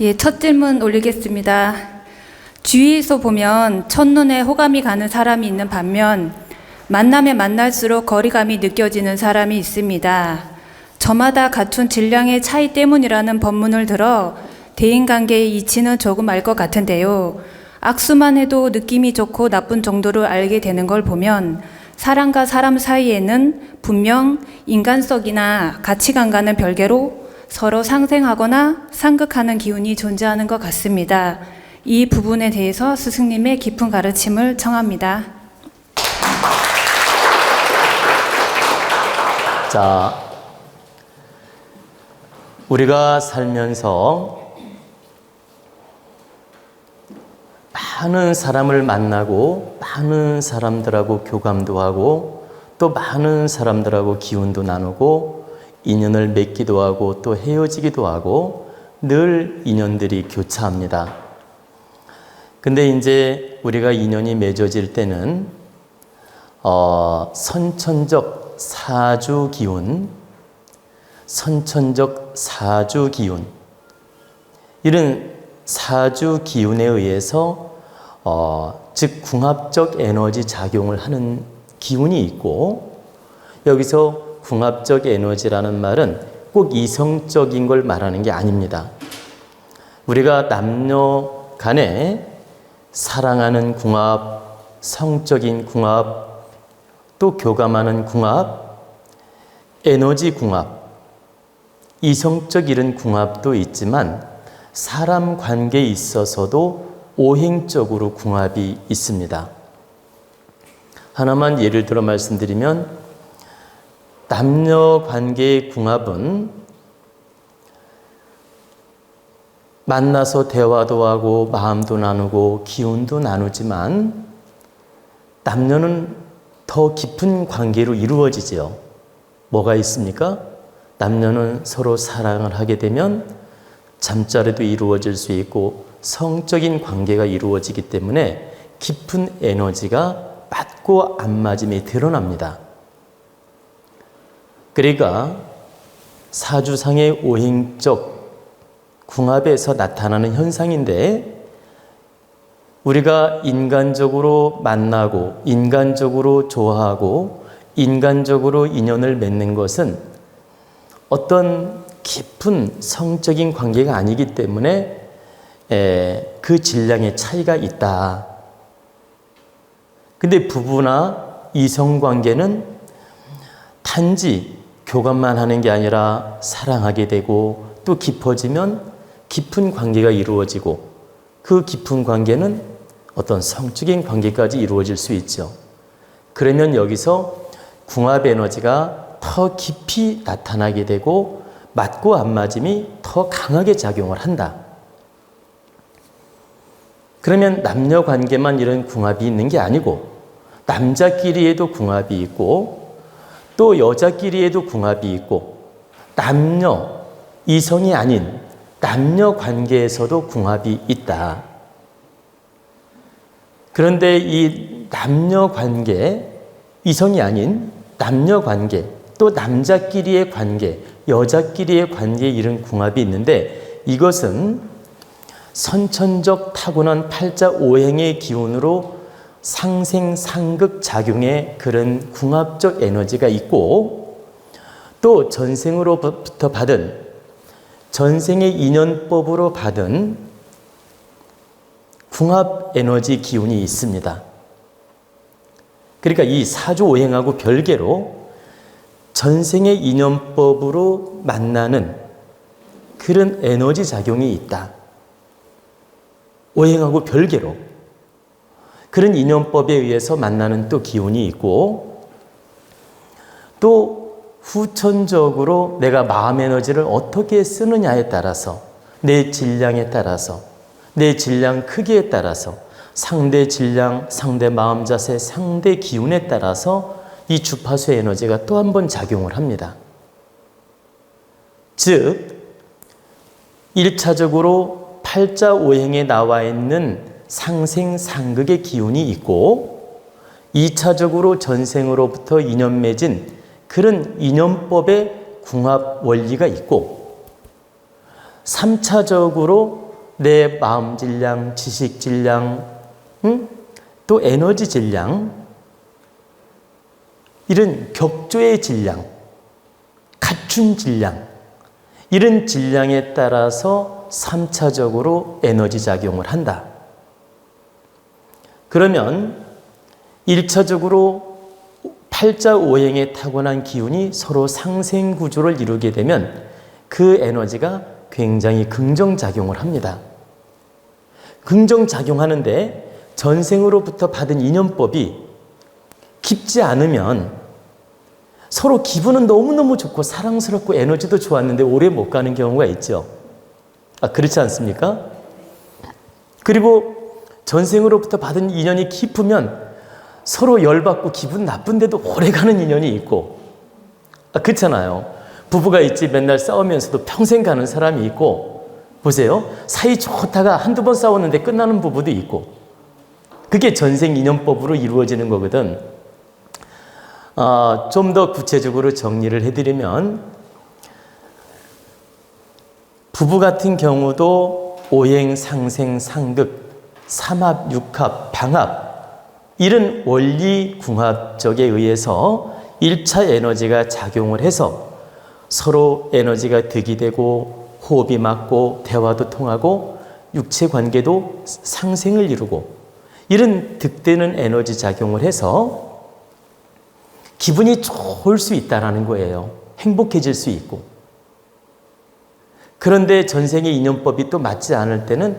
예, 첫 질문 올리겠습니다. 주위에서 보면 첫눈에 호감이 가는 사람이 있는 반면 만나면 만날수록 거리감이 느껴지는 사람이 있습니다. 저마다 갖춘 질량의 차이 때문이라는 법문을 들어 대인관계의 이치는 조금 알 것 같은데요. 악수만 해도 느낌이 좋고 나쁜 정도를 알게 되는 걸 보면 사람과 사람 사이에는 분명 인간성이나 가치관과는 별개로 서로 상생하거나 상극하는 기운이 존재하는 것 같습니다. 이 부분에 대해서 스승님의 깊은 가르침을 청합니다. 자, 우리가 살면서 많은 사람을 만나고 많은 사람들하고 교감도 하고 또 많은 사람들하고 기운도 나누고 인연을 맺기도 하고 또 헤어지기도 하고 늘 인연들이 교차합니다. 근데 이제 우리가 인연이 맺어질 때는 선천적 사주 기운, 이런 사주 기운에 의해서 즉 궁합적 에너지 작용을 하는 기운이 있고, 여기서 궁합적 에너지라는 말은 꼭 이성적인 걸 말하는 게 아닙니다. 우리가 남녀 간에 사랑하는 궁합, 성적인 궁합, 또 교감하는 궁합, 에너지 궁합, 이성적 이런 궁합도 있지만 사람 관계에 있어서도 오행적으로 궁합이 있습니다. 하나만 예를 들어 말씀드리면 남녀 관계의 궁합은 만나서 대화도 하고 마음도 나누고 기운도 나누지만 남녀는 더 깊은 관계로 이루어지죠. 뭐가 있습니까? 남녀는 서로 사랑을 하게 되면 잠자리도 이루어질 수 있고 성적인 관계가 이루어지기 때문에 깊은 에너지가 맞고 안 맞음이 드러납니다. 그러니까 사주상의 오행적 궁합에서 나타나는 현상인데, 우리가 인간적으로 만나고 인간적으로 좋아하고 인간적으로 인연을 맺는 것은 어떤 깊은 성적인 관계가 아니기 때문에 그 질량의 차이가 있다. 근데 부부나 이성관계는 단지 교감만 하는 게 아니라 사랑하게 되고 또 깊어지면 깊은 관계가 이루어지고 그 깊은 관계는 어떤 성적인 관계까지 이루어질 수 있죠. 그러면 여기서 궁합 에너지가 더 깊이 나타나게 되고 맞고 안 맞음이 더 강하게 작용을 한다. 그러면 남녀 관계만 이런 궁합이 있는 게 아니고 남자끼리에도 궁합이 있고 또 여자끼리에도 궁합이 있고 남녀, 이성이 아닌 남녀 관계에서도 궁합이 있다. 그런데 이 남녀 관계, 이성이 아닌 남녀 관계, 또 남자끼리의 관계, 여자끼리의 관계에 이런 궁합이 있는데, 이것은 선천적 타고난 팔자 오행의 기운으로 상생상극 작용의 그런 궁합적 에너지가 있고, 또 전생으로부터 받은, 전생의 인연법으로 받은 궁합 에너지 기운이 있습니다. 그러니까 이 사주 오행하고 별개로 전생의 인연법으로 만나는 그런 에너지 작용이 있다. 오행하고 별개로 그런 인연법에 의해서 만나는 또 기운이 있고, 또 후천적으로 내가 마음 에너지를 어떻게 쓰느냐에 따라서, 내 질량에 따라서, 내 질량 크기에 따라서, 상대 질량, 상대 마음 자세, 상대 기운에 따라서 이 주파수의 에너지가 또 한 번 작용을 합니다. 즉 1차적으로 팔자 오행에 나와 있는 상생상극의 기운이 있고, 2차적으로 전생으로부터 인연 맺은 그런 인연법의 궁합 원리가 있고, 3차적으로 내 마음 질량, 지식 질량, 또 에너지 질량, 이런 격조의 질량, 갖춘 질량, 이런 질량에 따라서 3차적으로 에너지 작용을 한다. 그러면 1차적으로 팔자오행에 타고난 기운이 서로 상생 구조를 이루게 되면 그 에너지가 굉장히 긍정작용을 합니다. 긍정작용하는데 전생으로부터 받은 인연법이 깊지 않으면 서로 기분은 너무너무 좋고 사랑스럽고 에너지도 좋았는데 오래 못 가는 경우가 있죠. 그렇지 않습니까? 그리고 전생으로부터 받은 인연이 깊으면 서로 열받고 기분 나쁜데도 오래 가는 인연이 있고, 그렇잖아요. 부부가 있지 맨날 싸우면서도 평생 가는 사람이 있고, 보세요. 사이 좋다가 한두 번 싸웠는데 끝나는 부부도 있고, 그게 전생 인연법으로 이루어지는 거거든. 좀 더 구체적으로 정리를 해드리면, 부부 같은 경우도 오행, 상생, 상극, 삼합, 육합, 방합, 이런 원리 궁합적에 의해서 1차 에너지가 작용을 해서 서로 에너지가 득이 되고 호흡이 맞고 대화도 통하고 육체 관계도 상생을 이루고, 이런 득되는 에너지 작용을 해서 기분이 좋을 수 있다는 거예요. 행복해질 수 있고. 그런데 전생의 인연법이 또 맞지 않을 때는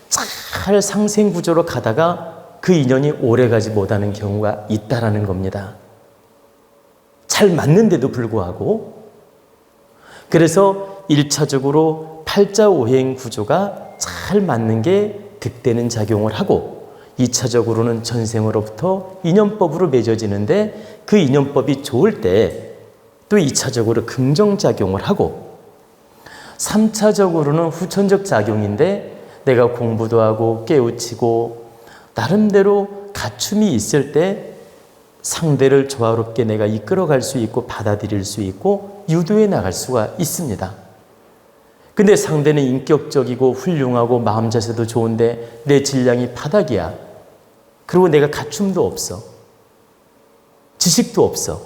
잘 상생 구조로 가다가 그 인연이 오래가지 못하는 경우가 있다라는 겁니다. 잘 맞는데도 불구하고. 그래서 1차적으로 팔자오행 구조가 잘 맞는 게 득되는 작용을 하고, 2차적으로는 전생으로부터 인연법으로 맺어지는데 그 인연법이 좋을 때 또 2차적으로 긍정작용을 하고, 3차적으로는 후천적 작용인데 내가 공부도 하고 깨우치고 나름대로 갖춤이 있을 때 상대를 조화롭게 내가 이끌어갈 수 있고 받아들일 수 있고 유도해 나갈 수가 있습니다. 근데 상대는 인격적이고 훌륭하고 마음 자세도 좋은데 내 질량이 바닥이야. 그리고 내가 갖춤도 없어. 지식도 없어.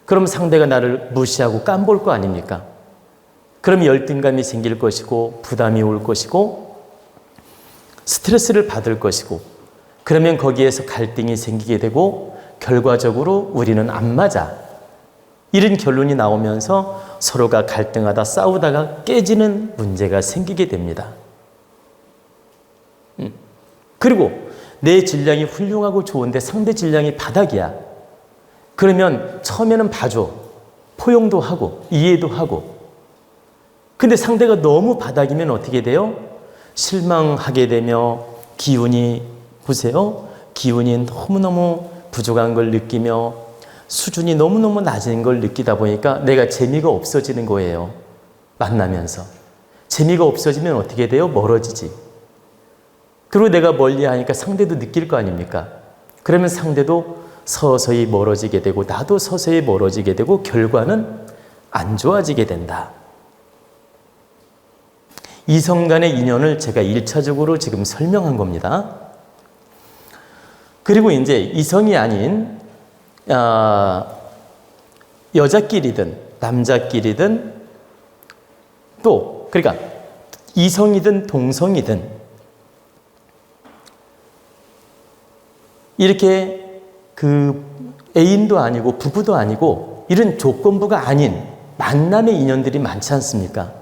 그럼 상대가 나를 무시하고 깜볼 거 아닙니까? 그럼 열등감이 생길 것이고 부담이 올 것이고 스트레스를 받을 것이고, 그러면 거기에서 갈등이 생기게 되고 결과적으로 우리는 안 맞아. 이런 결론이 나오면서 서로가 갈등하다 싸우다가 깨지는 문제가 생기게 됩니다. 그리고 내 질량이 훌륭하고 좋은데 상대 질량이 바닥이야. 그러면 처음에는 봐줘. 포용도 하고 이해도 하고. 근데 상대가 너무 바닥이면 어떻게 돼요? 실망하게 되며 기운이, 보세요. 기운이 너무너무 부족한 걸 느끼며 수준이 너무너무 낮은 걸 느끼다 보니까 내가 재미가 없어지는 거예요. 만나면서. 재미가 없어지면 어떻게 돼요? 멀어지지. 그리고 내가 멀리 하니까 상대도 느낄 거 아닙니까? 그러면 상대도 서서히 멀어지게 되고 나도 서서히 멀어지게 되고 결과는 안 좋아지게 된다. 이성 간의 인연을 제가 1차적으로 지금 설명한 겁니다. 그리고 이제 이성이 아닌 여자끼리든 남자끼리든 또 그러니까 이성이든 동성이든 이렇게 그 애인도 아니고 부부도 아니고 이런 조건부가 아닌 만남의 인연들이 많지 않습니까?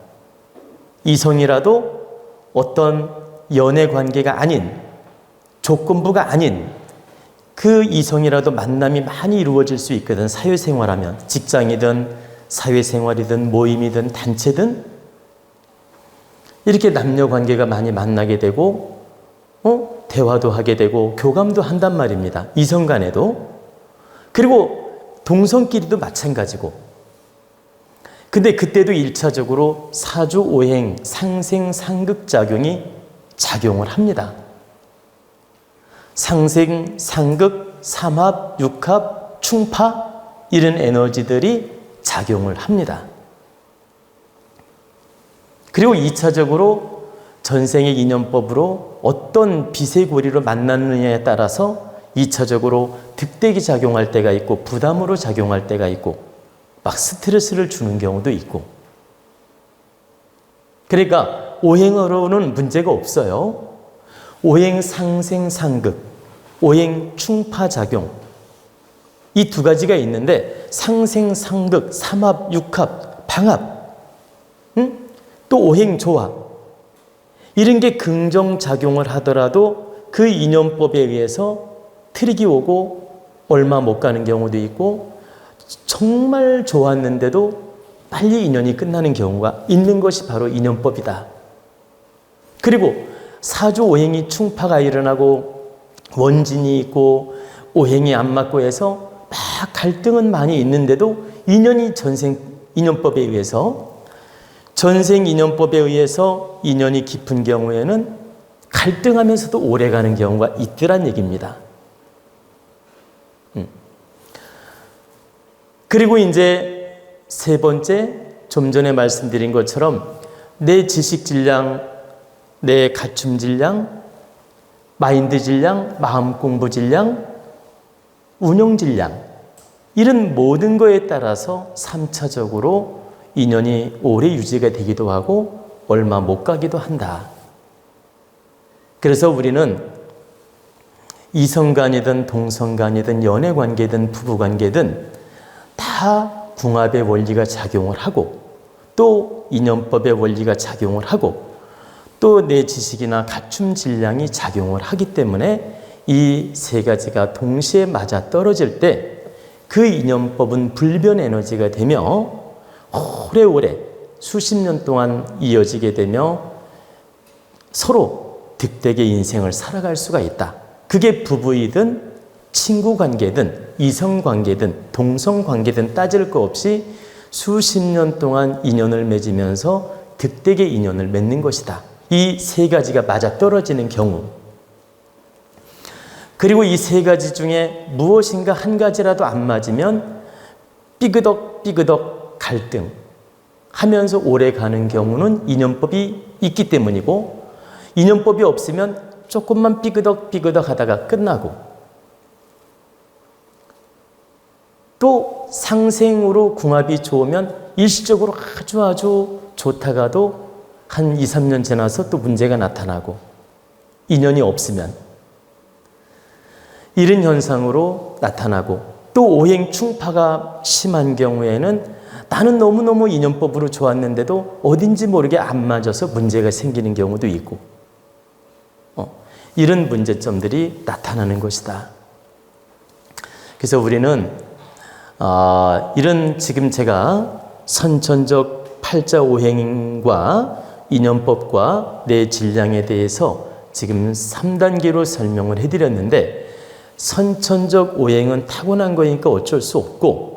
이성이라도 어떤 연애 관계가 아닌 조건부가 아닌 그 이성이라도 만남이 많이 이루어질 수 있거든. 사회생활하면 직장이든 사회생활이든 모임이든 단체든 이렇게 남녀 관계가 많이 만나게 되고 대화도 하게 되고 교감도 한단 말입니다. 이성 간에도. 그리고 동성끼리도 마찬가지고. 근데 그때도 1차적으로 사주 오행 상생 상극 작용이 작용을 합니다. 상생, 상극, 삼합, 육합, 충파 이런 에너지들이 작용을 합니다. 그리고 2차적으로 전생의 인연법으로 어떤 빛의 고리로 만났느냐에 따라서 2차적으로 득대기 작용할 때가 있고 부담으로 작용할 때가 있고 막 스트레스를 주는 경우도 있고. 그러니까 오행으로는 문제가 없어요. 오행 상생상극, 오행 충파작용, 이 두 가지가 있는데 상생상극, 삼합, 육합, 방합, 또 오행 조화, 이런 게 긍정작용을 하더라도 그 인연법에 의해서 트릭이 오고 얼마 못 가는 경우도 있고 정말 좋았는데도 빨리 인연이 끝나는 경우가 있는 것이 바로 인연법이다. 그리고 사주 오행이 충파가 일어나고 원진이 있고 오행이 안 맞고 해서 막 갈등은 많이 있는데도 인연이 전생 인연법에 의해서 전생 인연법에 의해서 인연이 깊은 경우에는 갈등하면서도 오래 가는 경우가 있더란 얘기입니다. 그리고 이제 세 번째, 좀 전에 말씀드린 것처럼 내 지식 질량, 내 갖춤 질량, 마인드 질량, 마음 공부 질량, 운용 질량, 이런 모든 거에 따라서 3차적으로 인연이 오래 유지가 되기도 하고 얼마 못 가기도 한다. 그래서 우리는 이성간이든 동성간이든 연애관계든 부부관계든 다 궁합의 원리가 작용을 하고 또 인연법의 원리가 작용을 하고 또 내 지식이나 갖춤 질량이 작용을 하기 때문에 이 세 가지가 동시에 맞아 떨어질 때 그 인연법은 불변 에너지가 되며 오래오래 수십 년 동안 이어지게 되며 서로 득되게 인생을 살아갈 수가 있다. 그게 부부이든 친구 관계든 이성 관계든 동성 관계든 따질 거 없이 수십 년 동안 인연을 맺으면서 득되게 인연을 맺는 것이다. 이 세 가지가 맞아 떨어지는 경우, 그리고 이 세 가지 중에 무엇인가 한 가지라도 안 맞으면 삐그덕 갈등 하면서 오래 가는 경우는 인연법이 있기 때문이고, 인연법이 없으면 조금만 삐그덕 하다가 끝나고, 또 상생으로 궁합이 좋으면 일시적으로 아주 좋다가도 한 2, 3년 지나서 또 문제가 나타나고, 인연이 없으면 이런 현상으로 나타나고, 또 오행 충파가 심한 경우에는 나는 너무너무 인연법으로 좋았는데도 어딘지 모르게 안 맞아서 문제가 생기는 경우도 있고, 이런 문제점들이 나타나는 것이다. 그래서 우리는 이런 지금 제가 선천적 팔자 오행과 인연법과 내 질량에 대해서 지금 3단계로 설명을 해드렸는데, 선천적 오행은 타고난 거니까 어쩔 수 없고,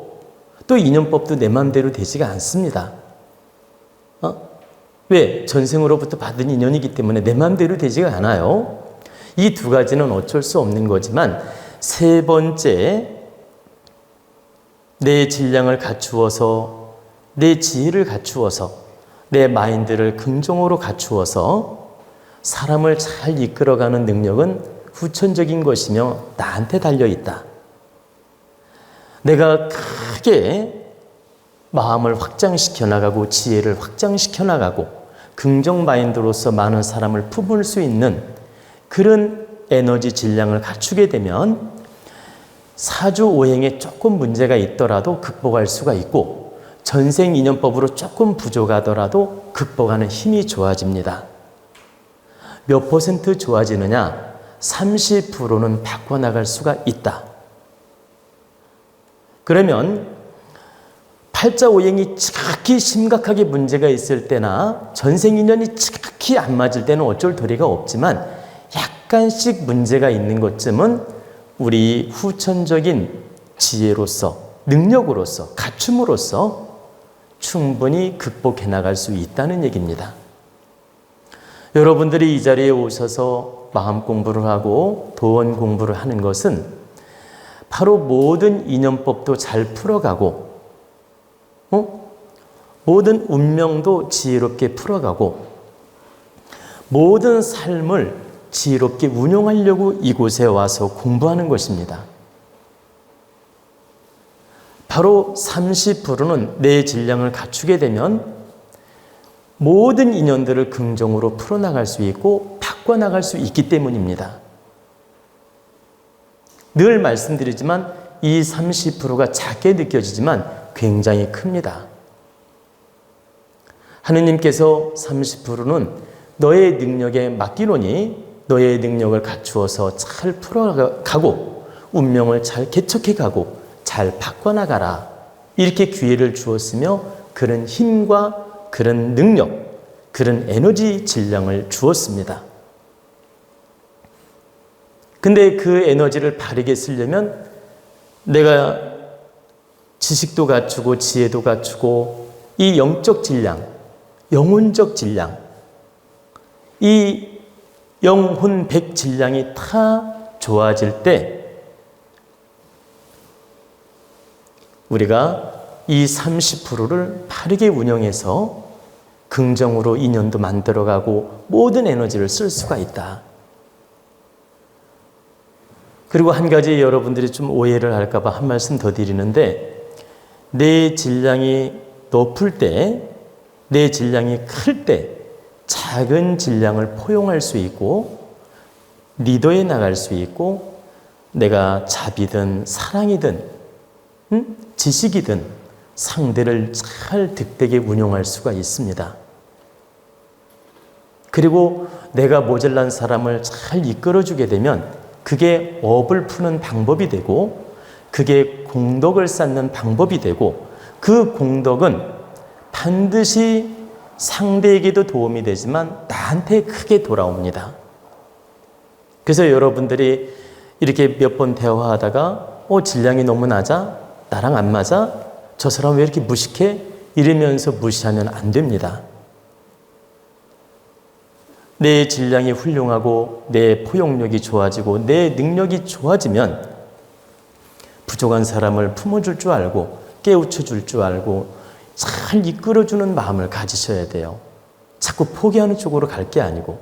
또 인연법도 내 마음대로 되지가 않습니다. 왜? 전생으로부터 받은 인연이기 때문에 내 마음대로 되지가 않아요. 이 두 가지는 어쩔 수 없는 거지만, 세 번째, 내 질량을 갖추어서, 내 지혜를 갖추어서, 내 마인드를 긍정으로 갖추어서 사람을 잘 이끌어가는 능력은 후천적인 것이며 나한테 달려있다. 내가 크게 마음을 확장시켜 나가고 지혜를 확장시켜 나가고 긍정 마인드로서 많은 사람을 품을 수 있는 그런 에너지 질량을 갖추게 되면 사주 오행에 조금 문제가 있더라도 극복할 수가 있고, 전생 인연법으로 조금 부족하더라도 극복하는 힘이 좋아집니다. 몇 % 좋아지느냐? 30%는 바꿔나갈 수가 있다. 그러면 팔자 오행이 지극히 심각하게 문제가 있을 때나 전생 인연이 지극히 안 맞을 때는 어쩔 도리가 없지만, 약간씩 문제가 있는 것쯤은 우리 후천적인 지혜로서, 능력으로서, 갖춤으로써 충분히 극복해 나갈 수 있다는 얘기입니다. 여러분들이 이 자리에 오셔서 마음 공부를 하고 도원 공부를 하는 것은 바로 모든 인연법도 잘 풀어가고, 모든 운명도 지혜롭게 풀어가고, 모든 삶을 지혜롭게 운용하려고 이곳에 와서 공부하는 것입니다. 바로 30%는 내 질량을 갖추게 되면 모든 인연들을 긍정으로 풀어나갈 수 있고 바꿔나갈 수 있기 때문입니다. 늘 말씀드리지만 이 30%가 작게 느껴지지만 굉장히 큽니다. 하느님께서 30%는 너의 능력에 맡기노니 너의 능력을 갖추어서 잘 풀어가고 운명을 잘 개척해가고 잘 바꿔나가라. 이렇게 기회를 주었으며 그런 힘과 그런 능력, 그런 에너지 질량을 주었습니다. 근데 그 에너지를 바르게 쓰려면 내가 지식도 갖추고 지혜도 갖추고 이 영적 질량, 영혼적 질량, 이 영혼 백 질량이 다 좋아질 때 우리가 이 30%를 바르게 운영해서 긍정으로 인연도 만들어가고 모든 에너지를 쓸 수가 있다. 그리고 한 가지 여러분들이 좀 오해를 할까 봐 한 말씀 더 드리는데, 내 질량이 높을 때, 내 질량이 클 때 작은 질량을 포용할 수 있고 리더에 나갈 수 있고 내가 자비든 사랑이든 지식이든 상대를 잘 득되게 운용할 수가 있습니다. 그리고 내가 모자란 사람을 잘 이끌어주게 되면 그게 업을 푸는 방법이 되고 그게 공덕을 쌓는 방법이 되고 그 공덕은 반드시 상대에게도 도움이 되지만 나한테 크게 돌아옵니다. 그래서 여러분들이 이렇게 몇 번 대화하다가 질량이 너무 낮아? 나랑 안 맞아? 저 사람 왜 이렇게 무식해? 이러면서 무시하면 안 됩니다. 내 질량이 훌륭하고 내 포용력이 좋아지고 내 능력이 좋아지면 부족한 사람을 품어줄 줄 알고 깨우쳐줄 줄 알고 잘 이끌어주는 마음을 가지셔야 돼요. 자꾸 포기하는 쪽으로 갈 게 아니고.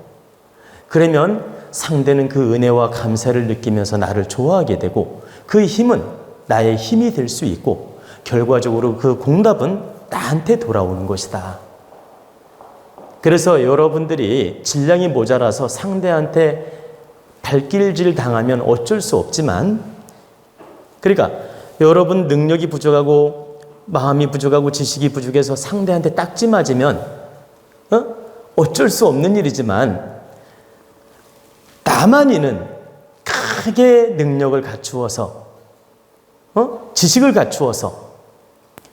그러면 상대는 그 은혜와 감사를 느끼면서 나를 좋아하게 되고 그 힘은 나의 힘이 될 수 있고 결과적으로 그 공답은 나한테 돌아오는 것이다. 그래서 여러분들이 질량이 모자라서 상대한테 발길질 당하면 어쩔 수 없지만, 그러니까 여러분 능력이 부족하고 마음이 부족하고 지식이 부족해서 상대한테 딱지 맞으면 어쩔 수 없는 일이지만, 나만이는 크게 능력을 갖추어서 지식을 갖추어서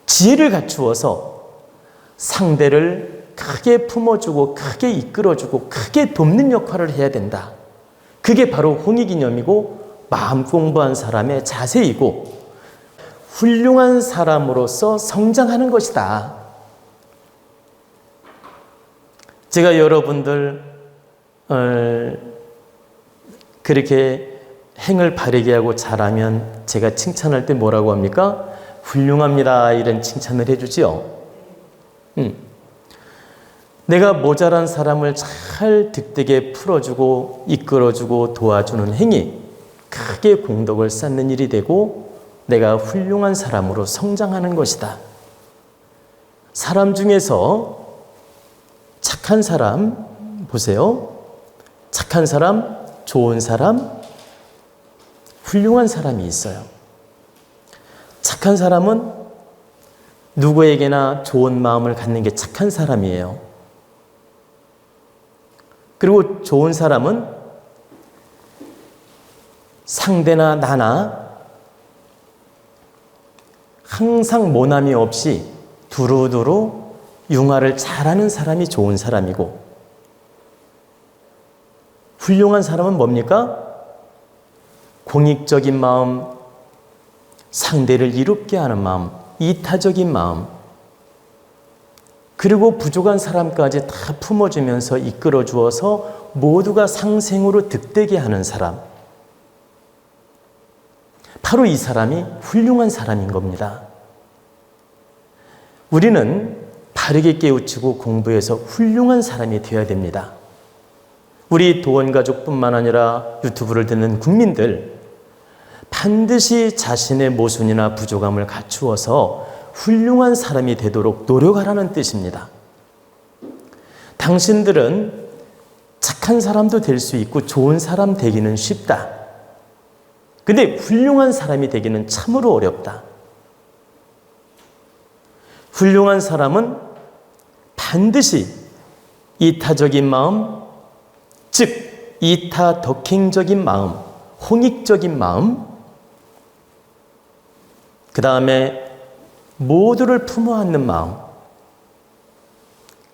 지혜를 갖추어서 상대를 크게 품어주고 크게 이끌어주고 크게 돕는 역할을 해야 된다. 그게 바로 홍익이념이고 마음 공부한 사람의 자세이고 훌륭한 사람으로서 성장하는 것이다. 제가 여러분들 그렇게 행을 바르게 하고 잘하면 제가 칭찬할 때 뭐라고 합니까? 훌륭합니다. 이런 칭찬을 해주지요. 내가 모자란 사람을 잘 득되게 풀어주고 이끌어주고 도와주는 행위, 크게 공덕을 쌓는 일이 되고 내가 훌륭한 사람으로 성장하는 것이다. 사람 중에서 착한 사람 보세요. 착한 사람, 좋은 사람, 훌륭한 사람이 있어요. 착한 사람은 누구에게나 좋은 마음을 갖는 게 착한 사람이에요. 그리고 좋은 사람은 상대나 나나 항상 모남이 없이 두루두루 융화를 잘하는 사람이 좋은 사람이고, 훌륭한 사람은 뭡니까? 공익적인 마음, 상대를 이롭게 하는 마음, 이타적인 마음, 그리고 부족한 사람까지 다 품어주면서 이끌어주어서 모두가 상생으로 득되게 하는 사람, 바로 이 사람이 훌륭한 사람인 겁니다. 우리는 바르게 깨우치고 공부해서 훌륭한 사람이 되어야 됩니다. 우리 도원가족뿐만 아니라 유튜브를 듣는 국민들, 반드시 자신의 모순이나 부족함을 갖추어서 훌륭한 사람이 되도록 노력하라는 뜻입니다. 당신들은 착한 사람도 될 수 있고 좋은 사람 되기는 쉽다. 근데 훌륭한 사람이 되기는 참으로 어렵다. 훌륭한 사람은 반드시 이타적인 마음, 즉 이타 덕행적인 마음, 홍익적인 마음, 그 다음에 모두를 품어 안는 마음,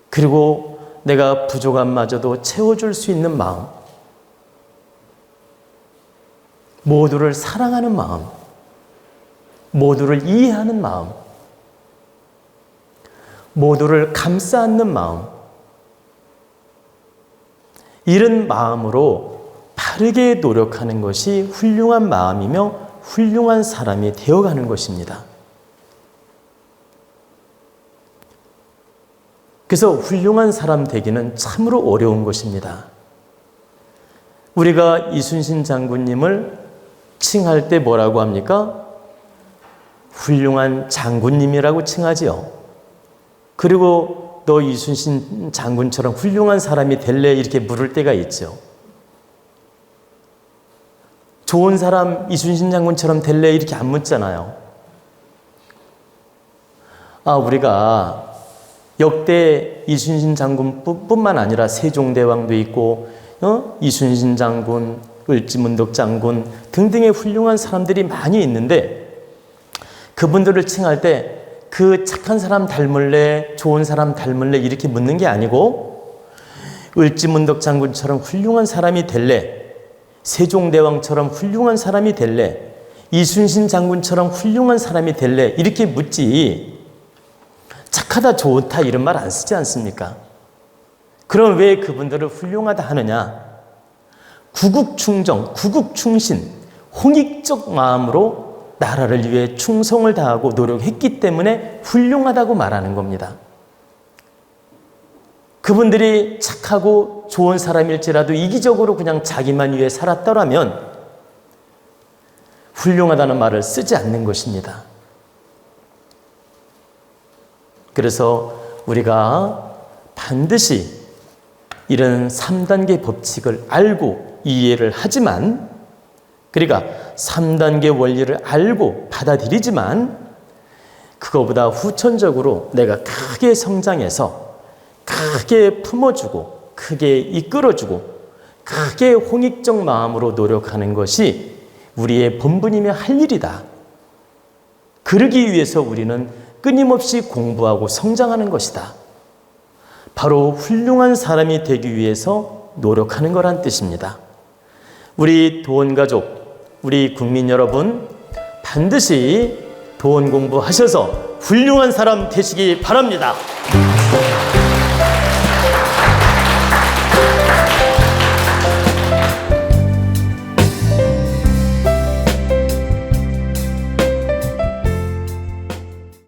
그리고 내가 부족함마저도 채워줄 수 있는 마음, 모두를 사랑하는 마음, 모두를 이해하는 마음, 모두를 감싸 안는 마음, 이런 마음으로 바르게 노력하는 것이 훌륭한 마음이며 훌륭한 사람이 되어가는 것입니다. 그래서 훌륭한 사람 되기는 참으로 어려운 것입니다. 우리가 이순신 장군님을 칭할 때 뭐라고 합니까? 훌륭한 장군님이라고 칭하지요. 그리고 너 이순신 장군처럼 훌륭한 사람이 될래? 이렇게 물을 때가 있죠. 좋은 사람 이순신 장군처럼 될래? 이렇게 안 묻잖아요. 우리가 역대 이순신 장군뿐만 아니라 세종대왕도 있고 이순신 장군, 을지문덕 장군 등등의 훌륭한 사람들이 많이 있는데 그분들을 칭할 때 그 착한 사람 닮을래, 좋은 사람 닮을래 이렇게 묻는 게 아니고 을지문덕 장군처럼 훌륭한 사람이 될래, 세종대왕처럼 훌륭한 사람이 될래, 이순신 장군처럼 훌륭한 사람이 될래 이렇게 묻지 착하다 좋다 이런 말 안 쓰지 않습니까? 그럼 왜 그분들을 훌륭하다 하느냐? 구국충정, 구국충신, 홍익적 마음으로 나라를 위해 충성을 다하고 노력했기 때문에 훌륭하다고 말하는 겁니다. 그분들이 착하고 좋은 사람일지라도 이기적으로 그냥 자기만 위해 살았더라면 훌륭하다는 말을 쓰지 않는 것입니다. 그래서 우리가 반드시 이런 3단계 법칙을 알고 이해를 하지만, 그러니까 3단계 원리를 알고 받아들이지만 그거보다 후천적으로 내가 크게 성장해서 크게 품어주고 크게 이끌어주고 크게 홍익적 마음으로 노력하는 것이 우리의 본분이며 할 일이다. 그러기 위해서 우리는 끊임없이 공부하고 성장하는 것이다. 바로 훌륭한 사람이 되기 위해서 노력하는 거란 뜻입니다. 우리 도원가족, 우리 국민 여러분 반드시 도원 공부하셔서 훌륭한 사람 되시기 바랍니다.